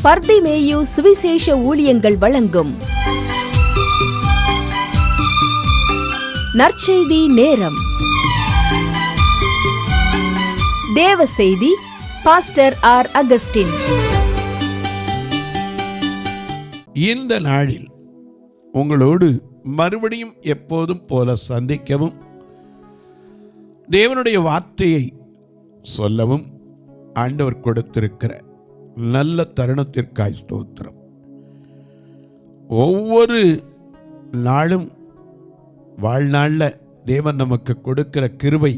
பர்திமேயு சுவிசேஷ ஊழியங்கள் வழங்கும் நற்செய்தி நேரம். தேவ செய்தி பாஸ்டர் ஆர். அகஸ்டின். இந்த நாளில் உங்களோடு மறுபடியும் எப்போதும் போல சந்திக்கவும், தேவனுடைய வார்த்தையை சொல்லவும் ஆண்டவர் கொடுத்திருக்கிற நல்ல தருணத்திற்காய் ஸ்தோத்திரம். ஒவ்வொரு நாளும் வாழ்நாளில் தேவன் நமக்கு கொடுக்கிற கிருபை.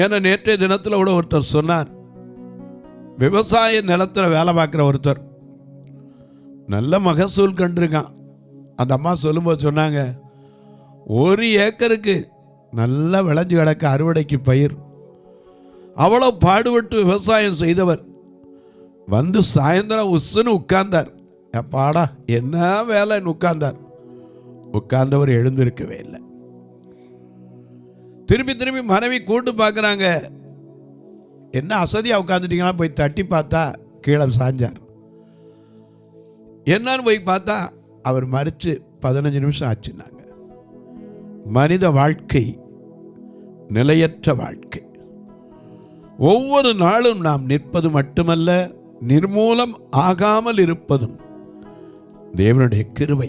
ஏன்னா நேற்றைய தினத்தில் கூட ஒருத்தர் சொன்னார், விவசாய நிலத்தில் வேலை பார்க்குற ஒருத்தர் நல்ல மகசூல் கண்டிருக்கான். அந்த அம்மா சொல்லும்போது சொன்னாங்க, 1 ஏக்கருக்கு நல்லா விளைஞ்சு கிடக்க அறுவடைக்கு பயிர். அவ்வளோ பாடுபட்டு விவசாயம் செய்தவர் வந்து சாயந்தரம் உஸ்ஸுன்னு உட்கார்ந்தார். எப்பாடா என்ன வேலைன்னு உட்கார்ந்தார். உட்கார்ந்தவர் எழுந்திருக்கவே இல்லை. திருப்பி மனைவி கூட்டு பார்க்குறாங்க, என்ன அசதியாக உட்காந்துட்டீங்கன்னா போய் தட்டி பார்த்தா கீழே சாஞ்சார். என்னன்னு போய் பார்த்தா அவர் மறித்து 15 நிமிஷம் ஆச்சுன்னாங்க. மனித வாழ்க்கை நிலையற்ற வாழ்க்கை. ஒவ்வொரு நாளும் நாம் நிற்பது மட்டுமல்ல, நிர்மூலம் ஆகாமல் இருப்பதும் தேவனுடைய கிருபை.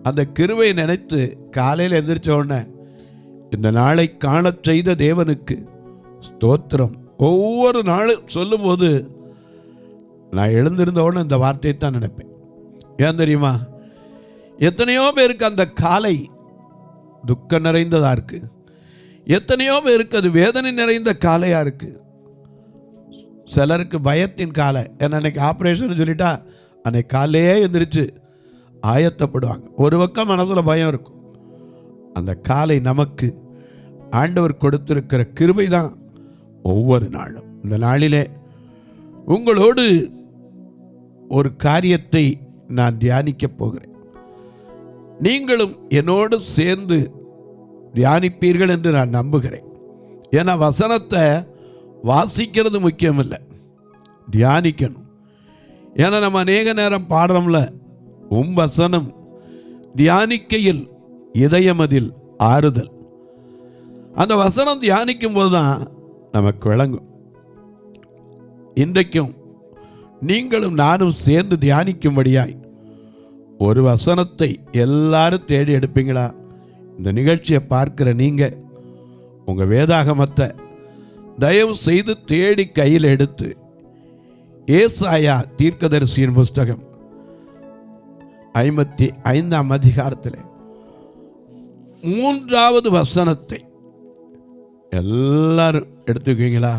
அந்த கிருபை நினைத்து காலையில் எந்திரிச்ச உடனே இந்த நாளை காணச் செய்த தேவனுக்கு ஸ்தோத்திரம். ஒவ்வொரு நாளும் சொல்லும்போது நான் எழுந்திருந்த உடனே இந்த வார்த்தையை தான் நினைப்பேன். ஏன் தெரியுமா? எத்தனையோ பேருக்கு அந்த காலை துக்கம் நிறைந்ததாக இருக்கு. எத்தனையோ பேருக்கு அது வேதனை நிறைந்த காலையாக இருக்கு. சிலருக்கு பயத்தின் காலை. ஏன்னா அன்னைக்கு ஆப்ரேஷன் சொல்லிட்டா அன்னைக்கு காலையே எழுந்திரிச்சு ஆயத்தப்படுவாங்க. ஒரு பக்கம் மனசில் பயம் இருக்கும். அந்த காலை நமக்கு ஆண்டவர் கொடுத்திருக்கிற கிருபை தான் ஒவ்வொரு நாளும். இந்த நாளிலே உங்களோடு ஒரு காரியத்தை நான் தியானிக்கப் போகிறேன். நீங்களும் என்னோடு சேர்ந்து தியானிப்பீர்கள் என்று நான் நம்புகிறேன். ஏன்னா வசனத்தை வாசிக்கிறது முக்கியம் இல்லை, தியானிக்கணும். ஏன்னா நம்ம அநேக நேரம் பாடுறோம்ல, வசனம் தியானிக்கையில் இதயமதில் ஆறுதல். அந்த வசனம் தியானிக்கும் போது தான் நமக்கு விளங்கும். இன்றைக்கும் நீங்களும் நானும் சேர்ந்து தியானிக்கும்படியாய் ஒரு வசனத்தை எல்லாரும் தேடி எடுப்பீங்களா? இந்த நிகழ்ச்சியை பார்க்கிற நீங்கள் உங்கள் வேதாகமத்தை தயவு செய்து தேடி கையில் எடுத்து ஏசாயா தீர்க்கதரிசியின் புஸ்தகம் 55ஆம் அதிகாரத்தில் 3வது வசனத்தை எல்லாரும் எடுத்துக்குவீங்களா?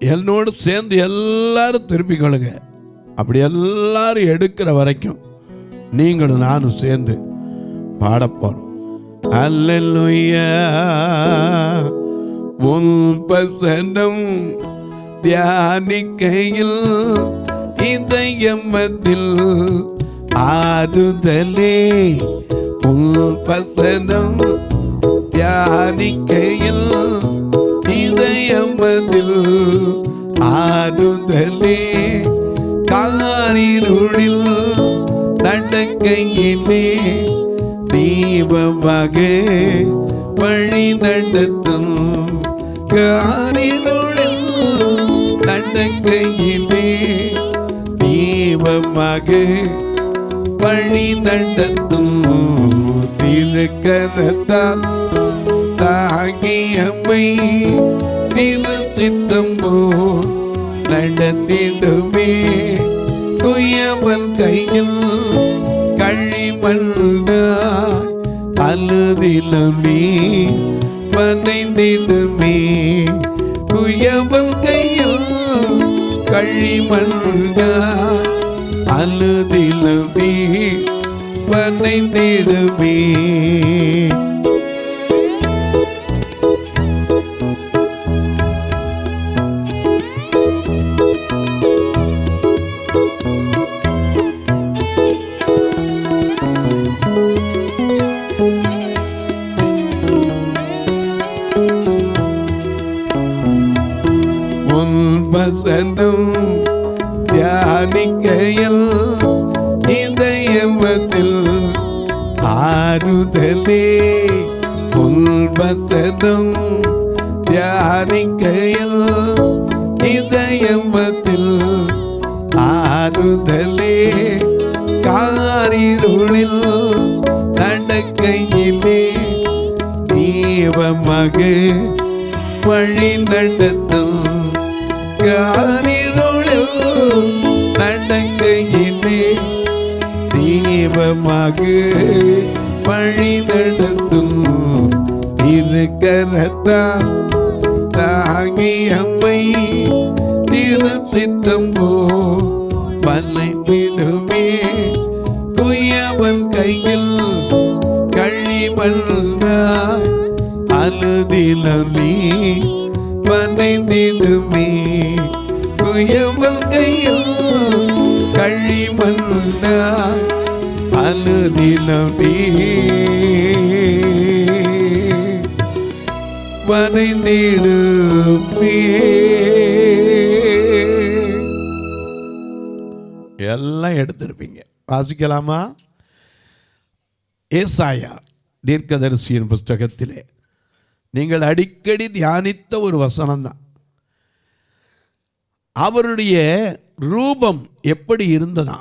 என்னோடு சேர்ந்து எல்லாரும் திருப்பிக் கொள்ளுங்க. அப்படி எல்லாரும் எடுக்கிற வரைக்கும் நீங்களும் நானும் சேர்ந்து பாடப்போறோம். அல்லேலூயா. உன் வசனம் தியானிக்கையில் இதயமதில் ஆறுதலே. உன் வசனம் தியானிக்கையில் இதயமதில் ஆறுதலே. காரிருளில் நடக்கையிலே தீபமாக வழி நடத்தும். காரிருளில் நடக்கையிலே தீபமாக வழி நடத்தும். திருக்கரத்தால் தாங்கியம்மை சித்தம் போல் நடத்திடுமே. குயவன் கையில் கழிமண்டா அழுதிலும் நீ வனைந்திடுமே. குயவன் கையில் கழிமண்டா அழுதிலும் நீ வனைந்திடுமே. உன் வசனம் தியானிக்கையில் இதயத்தில் ஆறுதலே. உன் வசனம் தியானிக்கையில் இதயத்தில் ஆறுதலே. காரிருளில் நடக்கையிலே தெய்வமாக வழி நடத்தும். காரிருளில் நடக்கையிலே தெய்வமாக வழி நடத்தும். இருக்கரத்தான் தாங்கி அம்மை திருச்சித்தம் போ வளைந்திடுமே. குயவன் கையில் களிமண்ணாய் அழுதிலும் நீ வளைந்திடுமே. குயவன் கையில் களிமண்ணாய் அழுதிலும் நீ வளைந்திடுமே. எல்லாம் எடுத்திருப்பீங்க. வாசிக்கலாமா? ஏசாயா தீர்க்கதரிசியின் புஸ்தகத்திலே நீங்கள் அடிக்கடி தியானித்த ஒரு வசனம் தான். அவருடைய ரூபம் எப்படி இருந்ததா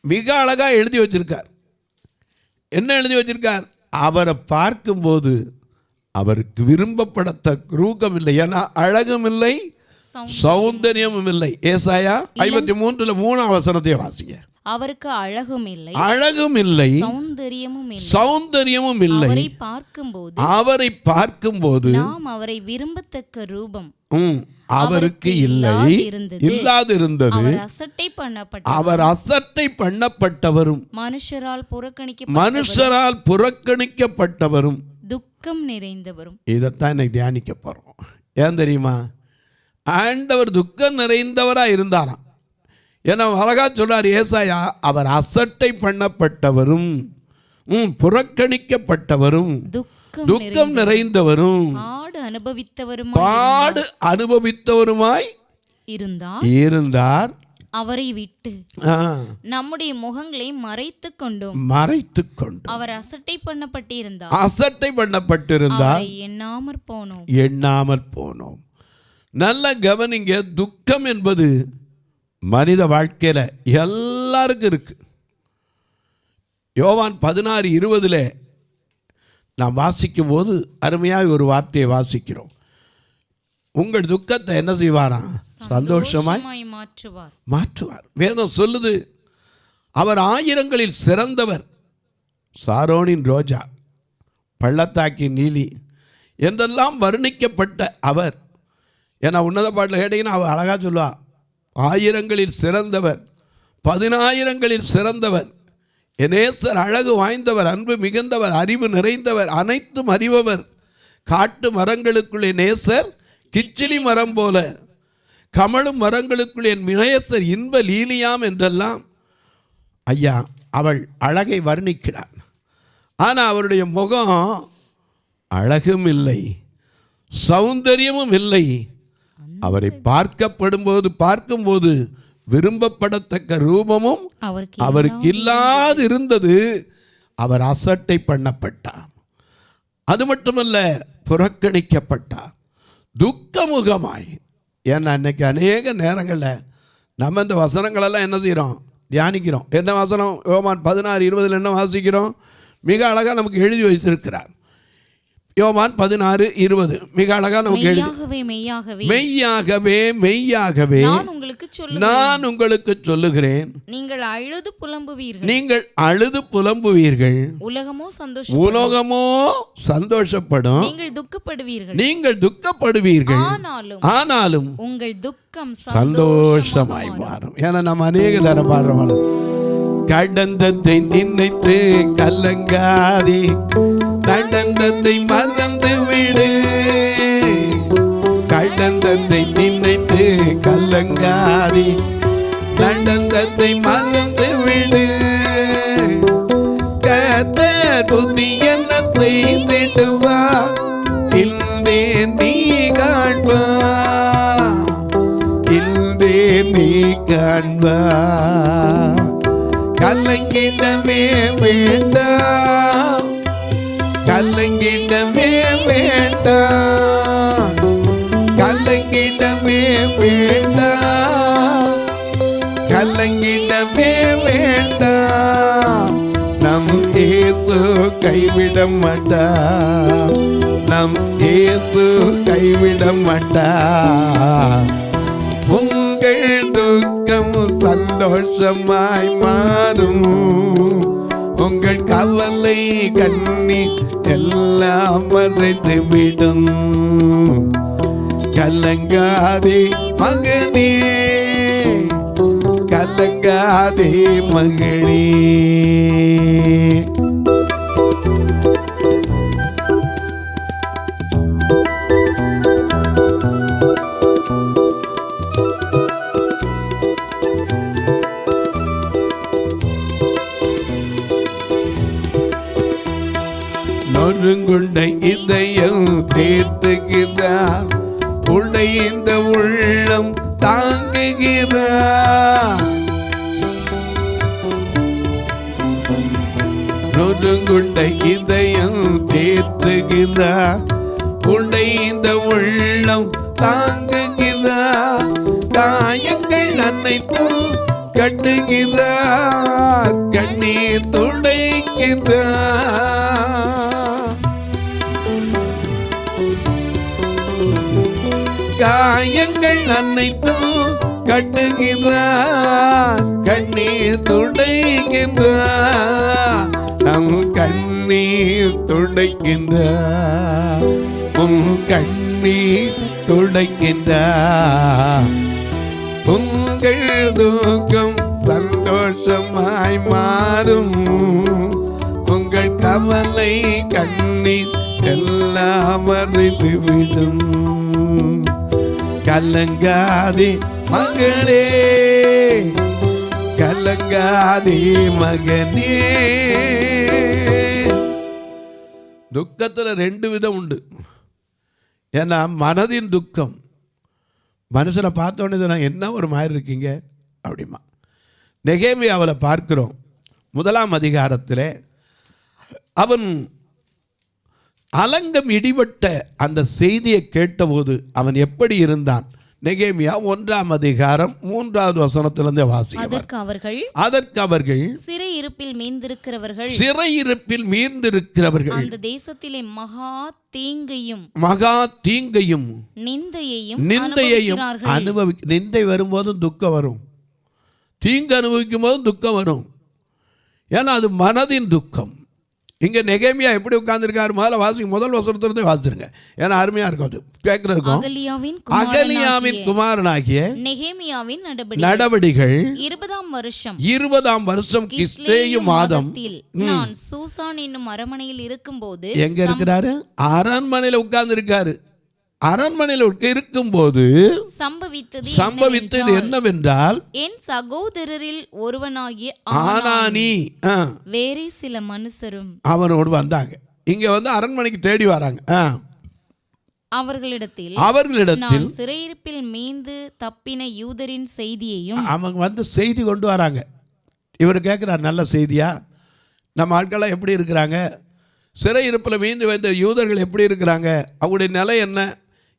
மிக அழகா எழுதி வச்சிருக்கார். என்ன எழுதி வச்சிருக்கார்? அவரை பார்க்கும்போது அவருக்கு விரும்பப்படத்தக்க ரூபம் இல்லை, ஏன்னா அழகும் இல்லை, சௌந்தரியமும் இல்லை. ஏசாயா 53:3 வசனத்தை வாசிங்க. அவருக்கு அழகும் இல்லை, அழகும் இல்லை, சௌந்தரியமும் இல்லை. அவரை பார்க்கும்போது நாம் அவரை விரும்பத்தக்க ரூபம் அவருக்கு இல்லை, இல்லாதிருந்தது. அவர் அசட்டை பண்ணப்பட்டவரும் மனுஷரால் புறக்கணிக்கப்பட்டவரும் துக்கம் நிறைந்தவரும். இதைத்தான் இன்னைக்கு தியானிக்க போறோம். ஏன் தெரியுமா? ஆண்டவர் துக்கம் நிறைந்தவரா இருந்தாராம். ஏன்னா அழகா சொல்றார் ஏசாயா, அவர் அசட்டை பண்ணப்பட்டவரும் புறக்கணிக்கப்பட்டவரும் துக்கம் நிறைந்தவரும் பாடு அனுபவித்தவருமாய் இருந்தார். அவரை விட்டு நம்முடைய முகங்களை மறைத்துக் கொண்டோம். அவர் அசட்டை பண்ணப்பட்டிருந்தார், எண்ணாமற் போனோம். நல்ல கவனிங்க. துக்கம் என்பது மனித வாழ்க்கையில எல்லாருக்கும் இருக்கு. யோவான் 16:20 நாம் வாசிக்கும் போது அருமையாக ஒரு வார்த்தையை வாசிக்கிறோம். உங்கள் துக்கத்தை என்ன செய்வாராம்? சந்தோஷமாய் மாற்றுவார். வேதம் சொல்லுது, அவர் ஆயிரங்களில் சிறந்தவர். சாரோனின் ரோஜா, பள்ளத்தாக்கின் நீலி என்றெல்லாம் வர்ணிக்கப்பட்ட அவர். ஏன்னா உன்னத பாட்டில் கேட்டீங்கன்னா அவர் அழகாக சொல்லுவா, ஆயிரங்களில் சிறந்தவர், 10,000களில் சிறந்தவர், எனேசர் அழகு வாய்ந்தவர், அன்பு மிகுந்தவர், அறிவு நிறைந்தவர், அனைத்தும் அறிபவர், காட்டு மரங்களுக்குள்ளே நேசர் கிச்சிலி மரம் போல, கமழும் மரங்களுக்குள் என் நேசர் இன்ப லீலியாம் என்றெல்லாம் ஐயா அவள் அழகை வர்ணிக்கிறார். ஆனால் அவருடைய முகம் அழகும் இல்லை, சௌந்தரியமும் இல்லை. அவரை பார்க்கும்போது விரும்பப்படத்தக்க ரூபமும் அவருக்கு இல்லாது இருந்தது. அவர் அசட்டை பண்ணப்பட்டார். அது மட்டுமல்ல, புறக்கணிக்கப்பட்டார், துக்கமுகமாய். ஏன்னா அன்னைக்கு அநேக நேரங்களில் நம்ம இந்த வசனங்களெல்லாம் என்ன செய்கிறோம்? தியானிக்கிறோம். என்ன வசனம்? யோவான் 16:20 என்ன வாசிக்கிறோம்? மிக அழகாக நமக்கு எழுதி வைத்திருக்கிறார். யோவான் 16:20 மிக அழகா நமக்கு மெய்யாகவே நான் உங்களுக்கு சொல்லுகிறேன், நீங்கள் அழுது புலம்புவீர்கள், உலகமோ சந்தோஷப்படும், நீங்கள் துக்கப்படுவீர்கள், ஆனாலும் உங்கள் துக்கம் சந்தோஷமாய் மாறும். ஏன்னா நம்ம அநேக தரம் பாடுறோம், கடந்ததை நினைத்து கலங்காதே, நடந்ததை மறந்து விடு, கடந்ததை நினைத்து கலங்காதே, நடந்ததை மறந்து விடு, கர்த்தர் புதியன செய்திடுவார், இன்றே நீ காண்பார். நீ காண்பாய். கலங்கிடவே வேண்டாம், கலங்கிடவே வேண்டாம், கலங்கிடவே வேண்டாம், கலங்கிடவே வேண்டாம். நம் இயேசு கைவிட மாட்டார், நம் இயேசு கைவிட மாட்டார். உங்கள் துக்கம் சந்தோஷமாய் மாறும், உங்கள் கவலை கண்ணீர் எல்லாம் மறைந்து விடும். கலங்காதே மகனே, கலங்காதே மகளே. நொறுங்குண்ட இதயம் தேற்றுகிறார், உடைந்த உள்ளம் தாங்குகிறார். நொறுங்குண்ட இதயம் தேற்றுகிறார், உடைந்த உள்ளம் தாங்குகிறார். காயங்கள் அனைத்தும் கட்டுகிறார், கண்ணீர் துடைக்கிறார். காயங்கள் அனைத்தும் கட்டுகிறார், கண்ணீர் துடைக்கின்றார். நம் கண்ணீர் துடைக்கின்றார், உம் கண்ணீர் துடைக்கின்றார். உங்கள் துக்கம் சந்தோஷமாய் மாறும், உங்கள் கவலை கண்ணீர் எல்லாம் அறிந்து விடும். கலங்காதே மகளே, கலங்காதே மகனே. துக்கத்தில் ரெண்டு விதம் உண்டு. ஏன்னா மனதின் துக்கம், மனுஷனை பார்த்த உடனே சொன்னா என்ன ஒரு மாதிரி இருக்கீங்க அப்படிமா. நெகேமியாவை பார்க்கிறோம் 1ஆம் அதிகாரத்தில். அவன் அலங்கம் இடிபட்ட அந்த செய்தியை கேட்டபோது அவன் எப்படி இருந்தான்? நெகேமியா 1ஆம் அதிகாரம் 3வது வசனத்திலிருந்து வாசிக்கிறோம். அதற்கு அவர்கள் சிறையிருப்பில் மீந்திருக்கிறவர்கள் அந்த தேசத்திலே மகா தீங்கையும் நிந்தையையும் நிந்தை வரும்போதும் துக்கம் வரும், தீங்கு அனுபவிக்கும் போதும் துக்கம் வரும். ஏன்னா அது மனதின் துக்கம். இங்கே நெகேமியா எப்படி உட்கார்ந்துருக்காரு? முதல் வசனத்திலிருந்து வாசிருங்க, ஏன்னா அருமையா இருக்கும் அது கேட்கறதுக்கும். அகலியாவின் குமாரனாகிய நெகேமியாவின் நடபடிகள் 20ஆம் வருஷம் கிஸ்லேயு மாதம் நான் சூசான் என்னும் அரண்மனையில் இருக்கும்போது. எங்க இருக்கிறாரு? அரண்மனையில் உட்கார்ந்து இருக்காரு. அரண்மனையில் இருக்கும்போது சம்பவித்தது என்னவென்றால், என் சகோதரரில் ஒருவனாகிய ஆனானி வேறே சில மனுஷரும் அவனோடு வந்தாங்க. இங்க வந்து அரண்மனைக்கு தேடி வராங்க. அவர்களிடத்தில் சிறையிருப்பில் மீந்து தப்பின யூதரின் செய்தியையும் அவங்க வந்து செய்தி கொண்டு வராங்க. இவர் கேட்கிறார், நல்ல செய்தியா? நம்ம ஆட்கள்லாம் எப்படி இருக்கிறாங்க? சிறையிருப்பில் மீந்து வந்த யூதர்கள் எப்படி இருக்கிறாங்க? அவங்களுடைய நிலை என்ன?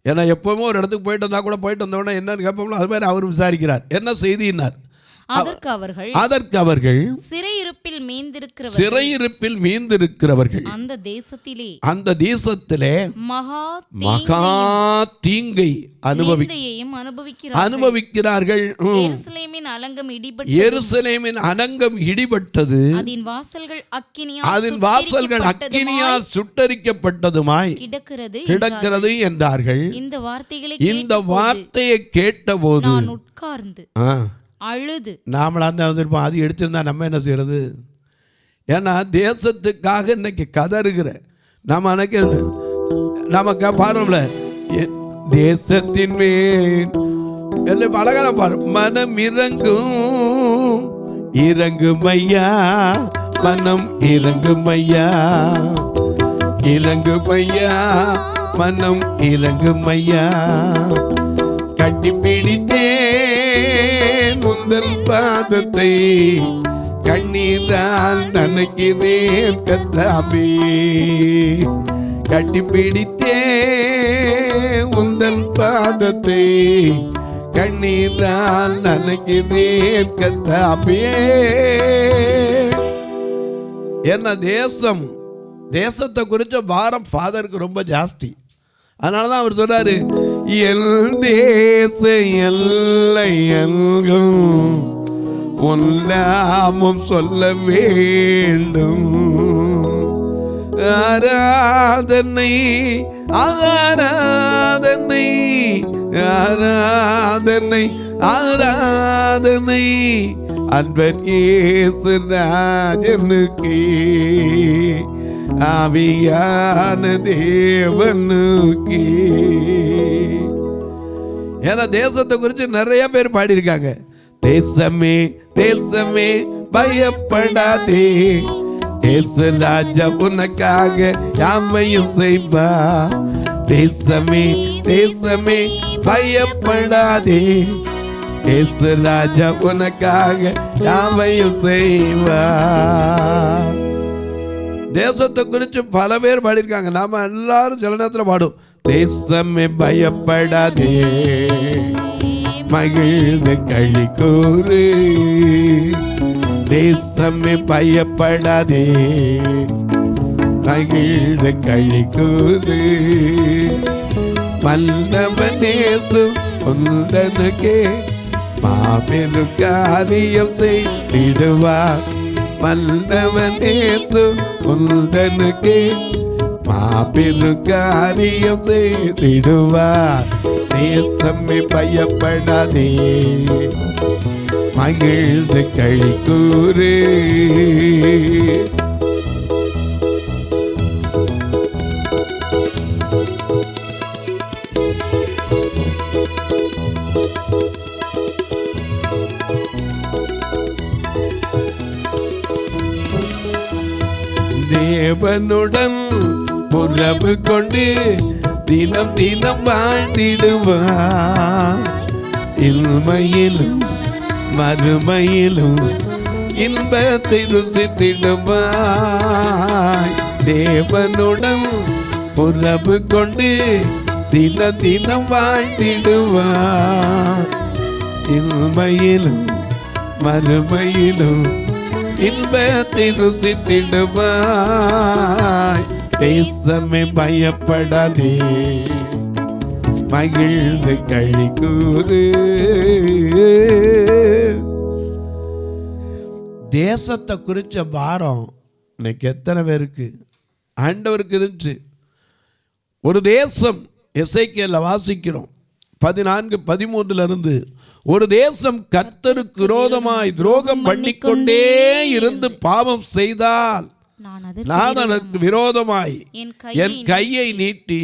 ஏன்னா எப்பவுமே ஒரு இடத்துக்கு போயிட்டு வந்தா கூட போயிட்டு வந்தோடனே என்னன்னு கேட்போம்ல, அது மாதிரி அவர் விசாரிக்கிறார். என்ன செய்தினார்? அதற்கு அவர்கள் சிறையிருப்பில் மீந்திருக்கிறவர்கள் அந்த தேசத்திலே மகா தீங்கை அனுபவிக்கிறார்கள். எருசலேமின் அலங்கம் இடிபட்டது, அதன் வாசல்கள் அக்கினியால் சுட்டரிக்கப்பட்டதுமாய் கிடக்கிறது என்றார்கள். இந்த வார்த்தையை கேட்டபோது உட்கார்ந்து அழுது நாமளாக வந்திருப்போம். அது எடுத்திருந்தா நம்ம என்ன செய்யறது? ஏன்னா தேசத்துக்காக இன்னைக்கு கதறுகிற நமக்கு பாருங்கள, தேசத்தின் மேல் அழகான பாரு, மனம் இறங்கும் ஐயா, மனம் இறங்கும் ஐயா, மனம் இறங்கும் ஐயா. கட்டி பிடித்தே உந்தன் பாதத்தை கண்ணீரால் நனைக்கிறேன் கர்த்தாவே. கட்டிப்பிடித்தே உந்தன் பாதத்தை கண்ணீரால் நனைக்கிறேன் கர்த்தாவே. என்ன தேசத்தை குறித்த பாரம் ஃபாதருக்கு ரொம்ப ஜாஸ்தி. அதனால தான் அவர் சொல்றாரு, எல் தேச எல்லை எல்கும் உன்னாமம் சொல்ல வேண்டும். ஆராதனை ஆராதனை ஆராதனை ஆராதனை அன்பர் இயேசு ராஜனுக்கே ஆவியான தேவனுக்கே. ஏன்னா தேசத்தை குறித்து நிறைய பேர் பாடியிருக்காங்க. தேசமே தேசமே பயப்படாதே, இயேசு ராஜா உனக்காக யாவையும் செய்வா. தேசமே தேசமே பயப்படாதே, இயேசு ராஜா உனக்காக யாவையும் செய்வா. தேசத்தை குறித்து பல பேர் பாடியிருக்காங்க. நாம எல்லாரும் சில நேரத்தில் பாடும். தேசமே பயப்படாதே, மகிழ்ந்து களி கூறு. தேசமே பயப்படாதே, மகிழ்ந்து களி கூறு. வல்லவனேசு உந்தனுக்கே மாபெரும் காரியம் செய்திடுவார். வல்லவனேசு உந்தனுக்கே மாபெரும் காரியம் செய்திடுவார். தேசமே பயப்படாதே, மகிழ்ந்து களி கூறு. தேவனுடன் உறவு கொண்டு தினம் தினம் வாழ்ந்திடுவார். இன்மையிலும் மறுமையிலும் இன்பத்தை ருசித்திடுவாய். தேவனுடன் உறவு கொண்டு தினம் தினம் வாழ்ந்திடுவார். இன்மையிலும் மறுமையிலும் இன்பத்தை ருசித்திடுவாய். தேசமே பயப்படாதே, மகிழ்ந்து களி கூறு. தேசத்தை குறித்த பாரம் இன்னைக்கு எத்தனை பேருக்கு ஆண்டவருக்கு இருந்துச்சு. ஒரு தேசம் எசேக்கியேல்ல வாசிக்கிறோம் 14:13 ஒரு தேசம் கர்த்தருக்கு விரோதமாய் துரோகம் பண்ணிக்கொண்டே இருந்து பாவம் செய்தால் நான் அதற்கு விரோதமாய் என் கையை நீட்டி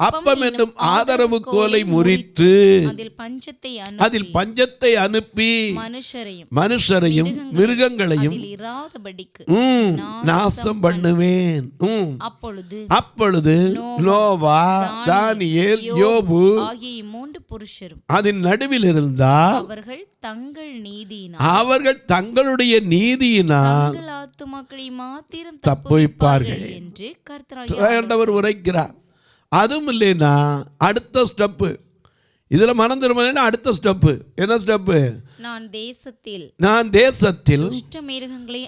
அப்பம் என்னும் ஆதரவு கோலை முறித்து அதில் பஞ்சத்தை அனுப்பி மனுஷரையும் மிருகங்களையும் நாசம் பண்ணுவேன். அப்பொழுது நோவா, தானியேல், யோபு ஆகிய 3 புருஷரும் அதன் நடுவில் இருந்தால் அவர்கள் தங்களுடைய நீதியினால் தப்பிப்பார்கள் என்று கர்த்தர் உரைக்கிறார். அதுவும் இல்லைன்னா அடுத்த ஸ்டெப்பு, இதுல மனம் திரும்ப அடுத்த ஸ்டெப்பு என்ன ஸ்டெப்பு? நான் தேசத்தில்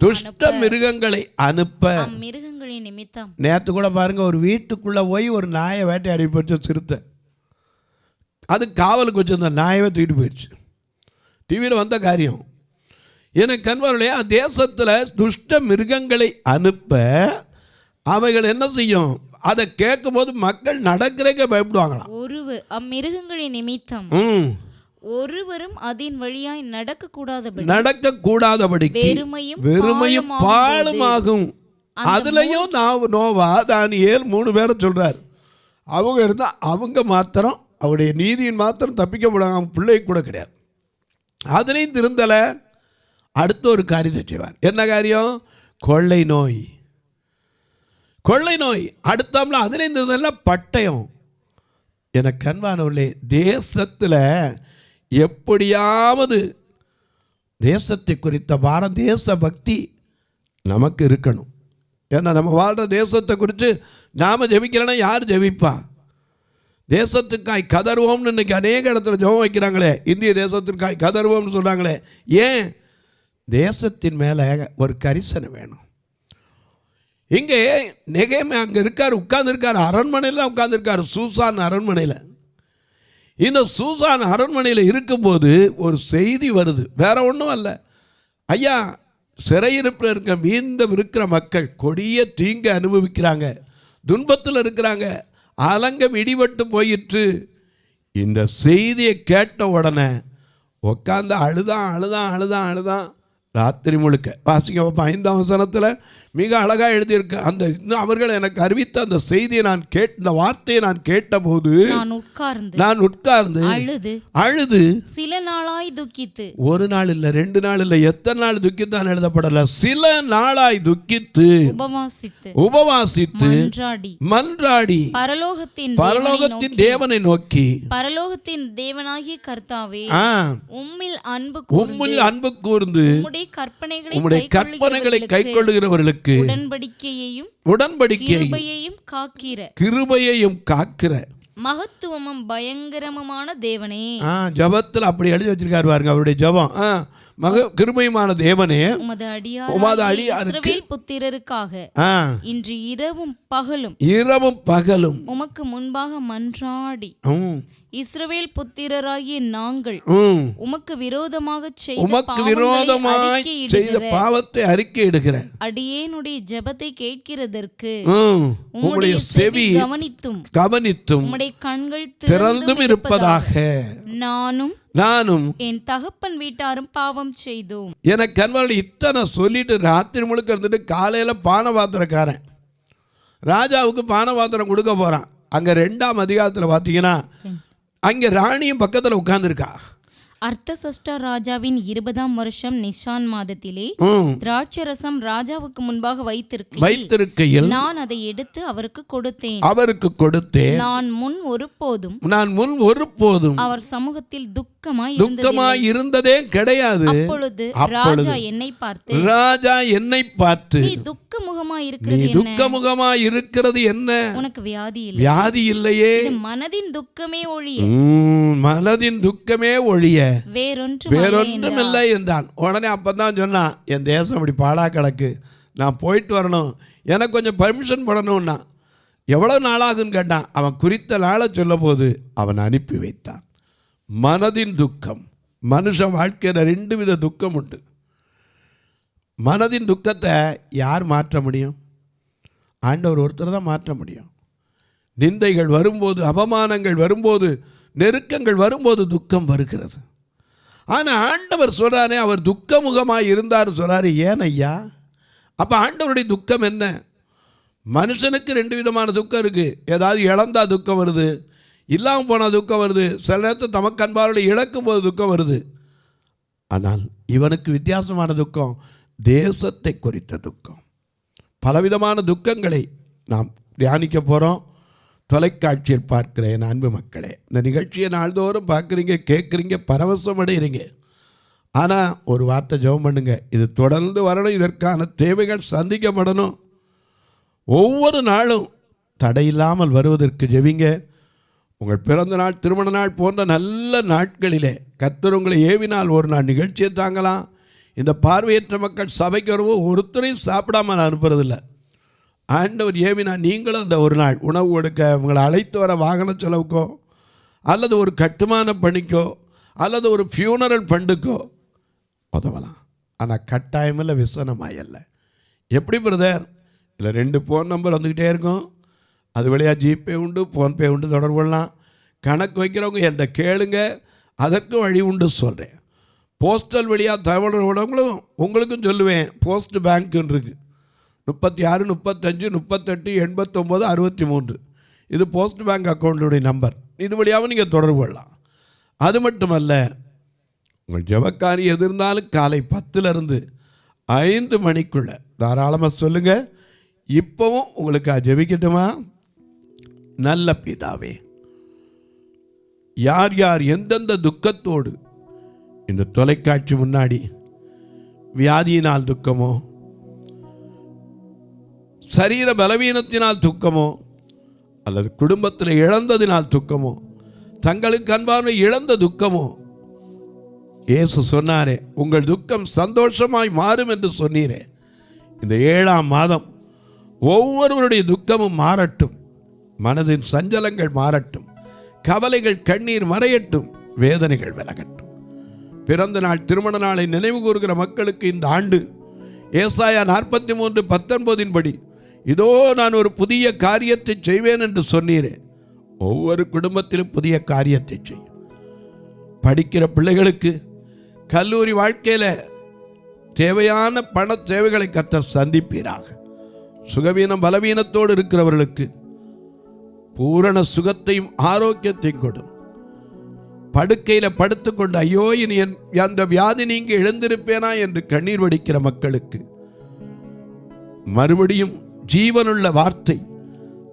துஷ்ட மிருகங்களை அனுப்ப மிருகங்களின் நிமித்தம். நேத்து கூட பாருங்க, ஒரு வீட்டுக்குள்ள போய் ஒரு நாயை வேட்டையாடி போச்சு சிறுத்தை. அது காவலுக்கு வச்சிருந்த நாயவே தூக்கிட்டு போயிடுச்சு. டிவியில் வந்த காரியம். எனக்கு கண்வர்களையா, தேசத்தில் துஷ்ட மிருகங்களை அனுப்ப அவைகள் என்ன செய்யும்? அதை கேட்கும் போது மக்கள் நடக்கிறதுக்கே பயப்படுவாங்களாம். அம்மிருகங்களின் நிமித்தம் ஒருவரும் அதன் வழியாய் நடக்கக்கூடாதபடி வெறுமையும் பாழுமாகும். அதுலயும் நோவா, தானியேல் 3 பேரை சொல்றாரு. அவங்க இருந்தா அவங்க மாத்திரம், அவருடைய நீதியின் மாத்திரம் தப்பிக்க போடாங்க. அவங்க பிள்ளை கூட கிடையாது. அதுலேயும் திருந்தலை. அடுத்த ஒரு காரியத்தை செய்வார். என்ன காரியம்? கொள்ளை நோய். அடுத்தாம்ல அதுலேயும் திருந்தல பட்டயம். எனக்கு அன்பானவர்களே, தேசத்தில் எப்படியாவது தேசத்தை குறித்த பாரம், தேச பக்தி நமக்கு இருக்கணும். ஏன்னா நம்ம வாழ்கிற தேசத்தை குறித்து நாம் ஜெபிக்கலைன்னா யார் ஜெபிப்பா? தேசத்துக்காய் கதறுவோம்னு இன்றைக்கி அநேக இடத்துல ஜெபம் வைக்கிறாங்களே, இந்திய தேசத்திற்காய் கதறுவோம்னு சொல்கிறாங்களே. ஏன்? தேசத்தின் மேலே ஒரு கரிசனை வேணும். இங்கே நெகேமியா அங்கே இருக்கார், உட்கார்ந்துருக்கார், அரண்மனையில் உட்கார்ந்துருக்கார், சூசான் அரண்மனையில். இந்த சூசான் அரண்மனையில் இருக்கும்போது ஒரு செய்தி வருது, வேற ஒன்றும் அல்ல. ஐயா, சிறையிருப்பில் இருக்கிற மக்கள் கொடிய தீங்கு அனுபவிக்கிறாங்க, துன்பத்தில் இருக்கிறாங்க, அலங்கம் இடிபட்டு போயிற்று. இந்த செய்தியை கேட்ட உடனே உட்காந்து அழுதான் ராத்திரி முழுக்க. வாசிக்க 5ஆம் வசனத்தில் மிக அழகாக எழுதியிருக்கு. அந்த அவர்கள் எனக்கு அறிவித்த அந்த செய்தியை இந்த வார்த்தையை நான் கேட்டபோது நான் உட்கார்ந்து அழுது சில நாளாய் துக்கித்து, ஒரு நாள் இல்லை, 2 நாள் இல்லை, எத்தனை நாள் துக்கித்தான் எழுதப்படல, சில நாளாய் துக்கித்து உபவாசித்து மன்றாடி பரலோகத்தின் தேவனை நோக்கி, பரலோகத்தின் தேவனாகிய கர்த்தாவே, உம்மில் அன்பு கூர்ந்து உம்முடைய கற்பனைகளை கைக்கொள்ளுகிறவர்களுக்கு உடன்படிக்கையையும் கிருபையையும் காக்கிற மகத்துவமும் பயங்கரமான தேவனே. ஜபத்தில் அப்படி எழுதி வச்சிருக்காரு பாருங்க, அவருடைய ஜபம். கிருபையுமான தேவனே, உமது அடியாருக்கு புத்திரருக்காக இன்று இரவும் பகலும் உமக்கு முன்பாக மன்றாடி இஸ்ரவேல் புத்திரராகிய நாங்கள் உமக்கு விரோதமாக செய்த பாவத்தை அறிக்கையிடுகிற அடியேனுடைய ஜெபத்தை கேட்கிறதற்கு உம்முடைய செவி கவனித்தும் உம்முடைய கண்கள் திறந்தும் இருப்பதாக நானும் என் தகப்பன் வீட்டாரும் பாவம் செய்தோம். எனக்கு கண்மணி இத்தனை சொல்லிட்டு ராத்திரி முழுக்க இருந்துட்டு காலையில் பானபாத்திரக்காரன் ராஜாவுக்கு பானபாத்திரம் கொடுக்க போகிறான். அங்கே 2ஆம் அதிகாரத்தில் பார்த்தீங்கன்னா அங்கே ராணியும் பக்கத்தில் உட்கார்ந்துருக்கா. அர்த்தசஷ்டா ராஜாவின் 20ஆம் வருஷம் நிஷான் மாதத்திலே திராட்சரசம் ராஜாவுக்கு முன்பாக வைத்திருக்கையில் நான் அதை எடுத்து அவருக்கு கொடுத்தேன். நான் முன் ஒருபோதும் அவர் சமூகத்தில் துக்கமாய் இருந்ததே கிடையாது. அப்பொழுது ராஜா என்னை பார்த்து நீ துக்கமுகமாய் இருக்கிறது என்ன? உனக்கு வியாதி இல்லையே? மனதின் துக்கமே ஒழிய வேறொன்றும் இல்லை என்றான். உடனே அப்பதான் சொன்னான், என் தேசம் இப்படி பாழா கிடக்கு, நான் போயிட்டு வரணும், எனக்கு கொஞ்சம் பர்மிஷன் போடணும்னா. எவ்வளோ நாளாகுன்னு கேட்டான். அவன் குறித்த நாளை சொல்ல போது அவன் அனுப்பி வைத்தான். மனதின் துக்கம். மனுஷன் வாழ்க்கையில் 2 வித துக்கம் உண்டு. மனதின் துக்கத்தை யார் மாற்ற முடியும்? ஆண்டவர் ஒருத்தர் தான் மாற்ற முடியும். நிந்தைகள் வரும்போது, அவமானங்கள் வரும்போது, நெருக்கங்கள் வரும்போது துக்கம் வருகிறது. ஆனால் ஆண்டவர் சொல்கிறாரே, அவர் துக்கமுகமாக இருந்தார் சொல்கிறாரு. ஏன் ஐயா? அப்போ ஆண்டவருடைய துக்கம் என்ன? மனுஷனுக்கு 2 விதமான துக்கம் இருக்குது. ஏதாவது இழந்தா துக்கம் வருது, இல்லாமல் போனால் துக்கம் வருது, சில நேரத்தில் தமக்கு அன்பாரோடு இழக்கும் போது துக்கம் வருது. ஆனால் இவனுக்கு வித்தியாசமான துக்கம், தேசத்தை குறித்த துக்கம். பலவிதமான துக்கங்களை நாம் தியானிக்க போகிறோம். தொலைக்காட்சியில் பார்க்குற என் அன்பு மக்களே, இந்த நிகழ்ச்சியை நாள்தோறும் பார்க்குறீங்க, கேட்குறீங்க, பரவசம் அடைகிறீங்க. ஆனால் ஒரு வார்த்தை ஜெபம் பண்ணுங்க, இது தொடர்ந்து வரணும், இதற்கான தேவைகள் சந்திக்கப்படணும். ஒவ்வொரு நாளும் தடையில்லாமல் வருவதற்கு ஜெபிங்க. உங்கள் பிறந்த நாள், திருமண நாள் போன்ற நல்ல நாட்களிலே கர்த்தர் உங்களை ஏவினால் ஒரு நாள் நிகழ்ச்சியை தாங்கலாம். இந்த பார்வையற்ற மக்கள் சபைக்கு வருவோம், ஒருத்தரையும் சாப்பிடாமல் நான் அனுப்புறதில்லை. ஆண்டவர் ஏவினா நீங்களும் அந்த ஒரு நாள் உணவு கொடுக்க, உங்களை அழைத்து வர வாகன செலவுக்கோ, அல்லது ஒரு கட்டுமான பணிக்கோ, அல்லது ஒரு ஃபியூனரல் ஃபண்டுக்கோ உதவலாம். ஆனால் கட்டாயமில்லை, விசனமாயல்ல. எப்படி பிரதர்? இல்லை 2 ஃபோன் நம்பர் வந்துக்கிட்டே இருக்கும். அது வழியாக ஜிபே உண்டு, ஃபோன்பே உண்டு, தொடர்பு கொள்ளலாம். கணக்கு வைக்கிறவங்க என்கிட்ட கேளுங்க, அதற்கும் வழி உண்டு சொல்கிறேன். போஸ்டல் வழியாக தகவல் உள்ளவங்களும் உங்களுக்கும் சொல்லுவேன். போஸ்ட் பேங்க்குன்னு இருக்குது. 36 35 38 89 63 இது போஸ்ட் பேங்க் அக்கௌண்ட்டுடைய நம்பர். இது வழியாகவும் நீங்கள் தொடர்பு கொள்ளலாம். அது மட்டுமல்ல, உங்கள் ஜெபக்காரி எது இருந்தாலும் காலை 10லிருந்து 5 மணிக்குள்ளே தாராளமாக சொல்லுங்கள். இப்போவும் உங்களுக்கு ஜெபிக்கட்டுமா? நல்ல பிதாவே, யார் யார் எந்தெந்த துக்கத்தோடு இந்த தொலைக்காட்சி முன்னாடி வியாதியினால் துக்கமோ, சரீர பலவீனத்தினால் துக்கமோ, அல்லது குடும்பத்தில் இழந்ததினால் துக்கமோ, தங்களுக்கு அன்பான இழந்த துக்கமோ, இயேசு சொன்னாரே, உங்கள் துக்கம் சந்தோஷமாய் மாறும் என்று சொன்னீரே. இந்த 7ஆம் மாதம் ஒவ்வொருவருடைய துக்கமும் மாறட்டும், மனதின் சஞ்சலங்கள் மாறட்டும், கவலைகள் கண்ணீர் மறையட்டும், வேதனைகள் விலகட்டும். பிறந்த நாள் திருமண நாளை நினைவு கூறுகிற மக்களுக்கு இந்த ஆண்டு ஏசாயா 43:19 படி, இதோ நான் ஒரு புதிய காரியத்தை செய்வேன் என்று சொன்னீரே. ஒவ்வொரு குடும்பத்திலும் புதிய காரியத்தை செய்யும். படிக்கிற பிள்ளைகளுக்கு கல்லூரி வாழ்க்கையில் தேவையான பண தேவைகளை கர்த்தர் சந்திப்பீராக. சுகவீனம் பலவீனத்தோடு இருக்கிறவர்களுக்கு பூரண சுகத்தையும் ஆரோக்கியத்தையும் கொடும். படுக்கையில் படுத்துக்கொண்டு ஐயோ இனி அந்த வியாதி நீங்க எழுந்திருப்பேனா என்று கண்ணீர் வடிக்கிற மக்களுக்கு மறுபடியும் ஜீவனுள்ள வார்த்தை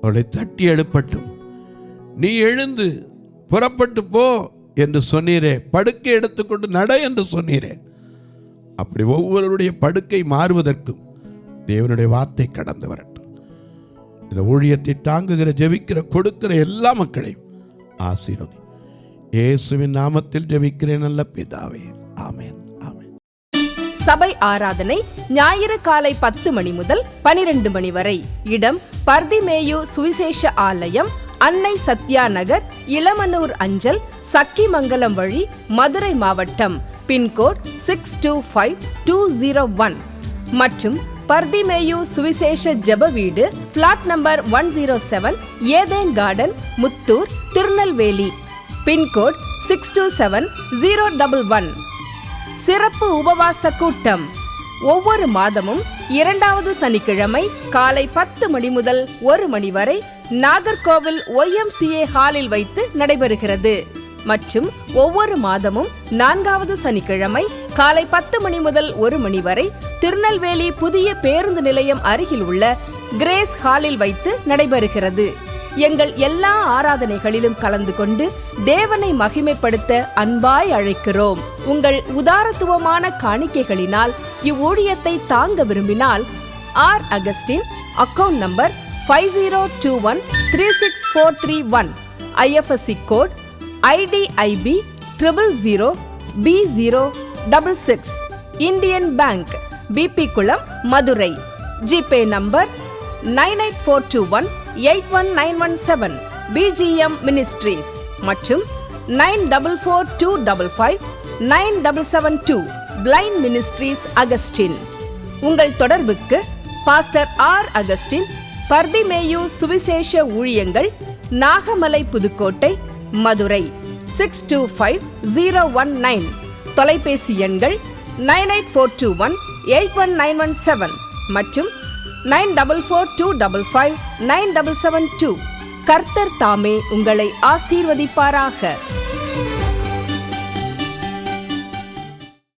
அவளை தட்டி எழுப்பட்டும். நீ எழுந்து புறப்பட்டு போ என்று சொன்னீரே, படுக்கை எடுத்துக்கொண்டு நட என்று சொன்னீரே. அப்படி ஒவ்வொருடைய படுக்கை மாறுவதற்கும் தேவனுடைய வார்த்தை கடந்து வரட்டும். இந்த ஊழியத்தை தாங்குகிற, ஜெபிக்கிற, கொடுக்கிற எல்லா மக்களையும் ஆசீர்வதி. இயேசுவின் நாமத்தில் ஜெபிக்கிறேன் நல்ல பிதாவே, ஆமென். சபை ஆராதனை ஞாயிறு காலை 10 மணி முதல் 12 மணி வரை. இடம் பர்திமேயு சுவிசேஷ ஆலயம், அன்னை சத்யா நகர், இளமனூர் அஞ்சல், சக்கிமங்கலம் வழி, மதுரை மாவட்டம். பின்கோட் 625201 மற்றும் பர்திமேயு சுவிசேஷ ஜெப வீடு, பிளாட் நம்பர் 107, ஏதேன் கார்டன், முத்தூர், திருநெல்வேலி. பின்கோட் 627011. சிறப்பு உபவாச கூட்டம் ஒவ்வொரு மாதமும் 2வது சனிக்கிழமை காலை 10 மணி முதல் 1 மணி வரை நாகர்கோவில் YMCA ஹாலில் வைத்து நடைபெறுகிறது. மற்றும் ஒவ்வொரு மாதமும் 4வது சனிக்கிழமை காலை 10 மணி முதல் 1 மணி வரை திருநெல்வேலி புதிய பேருந்து நிலையம் அருகில் உள்ள கிரேஸ் ஹாலில் வைத்து நடைபெறுகிறது. எங்கள் எல்லா ஆராதனைகளிலும் கலந்து கொண்டு தேவனை மகிமைப்படுத்த அன்பாய் அழைக்கிறோம். உங்கள் உதாரத்துவமான காணிக்கைகளினால் இவ்வூழியத்தை தாங்க விரும்பினால் R Augustine, account number 5021364331, IFSC code IDIB 000B066, Indian bank, BP Kulam, Madurai. GPay number 9842181917, BGM ministries மற்றும் 9442559772, பிளைண்ட் மினிஸ்ட்ரீஸ் அகஸ்டின். உங்கள் தொடர்புக்கு பாஸ்டர் ஆர் அகஸ்டின், பர்திமேயு சுவிசேஷ ஊழியங்கள், நாகமலை, புதுக்கோட்டை, மதுரை 625019. தொலைபேசி எண்கள் 9842181917 மற்றும் 9442559772. கர்த்தர் தாமே உங்களை ஆசீர்வதிப்பாராக.